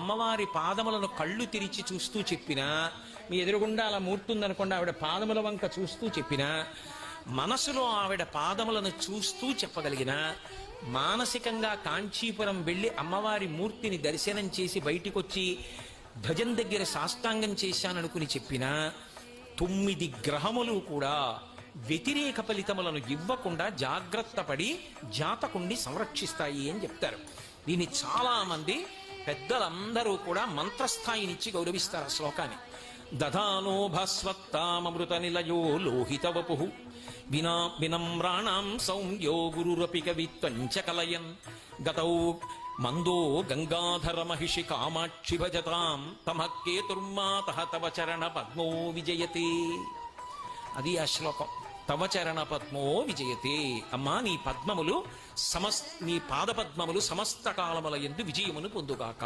అమ్మవారి పాదములను కళ్ళు తెరిచి చూస్తూ చెప్పినా, మీ ఎదురుగుండా అలా మూర్తుందనుకోండి, ఆవిడ పాదముల వంక చూస్తూ చెప్పినా, మనసులో ఆవిడ పాదములను చూస్తూ చెప్పగలిగిన, మానసికంగా కాంచీపురం వెళ్ళి అమ్మవారి మూర్తిని దర్శనం చేసి బయటికొచ్చి ధ్వజం దగ్గర సాష్టాంగం చేశాననుకుని చెప్పినా, 9 గ్రహములు కూడా వ్యతిరేక ఫలితములను ఇవ్వకుండా జాగ్రత్త పడి జాతకుణ్ణి సంరక్షిస్తాయి అని చెప్తారు. దీన్ని చాలా మంది పెద్దలందరూ కూడా మంత్రస్థాయినిచ్చి గౌరవిస్తారు ఆ శ్లోకాన్ని. దధానో భాస్వత్తామృత నిలయో లోహిత వపు వినమ్రాణం సౌమ్యో గురురపి కవిత్వంచ కలయన్ గతౌ మందో గంగాధర మహిషి కామాక్షి భజతాం తమఃకేతుర్మాతః తవ చరణ పద్మో విజయతే. అది ఆ శ్లోకం. తవ చరణ పద్మో విజయతే. అమ్మా, నీ పద్మములు నీ పాద పద్మములు సమస్త కాలముల యందు విజయమును పొందుగాక.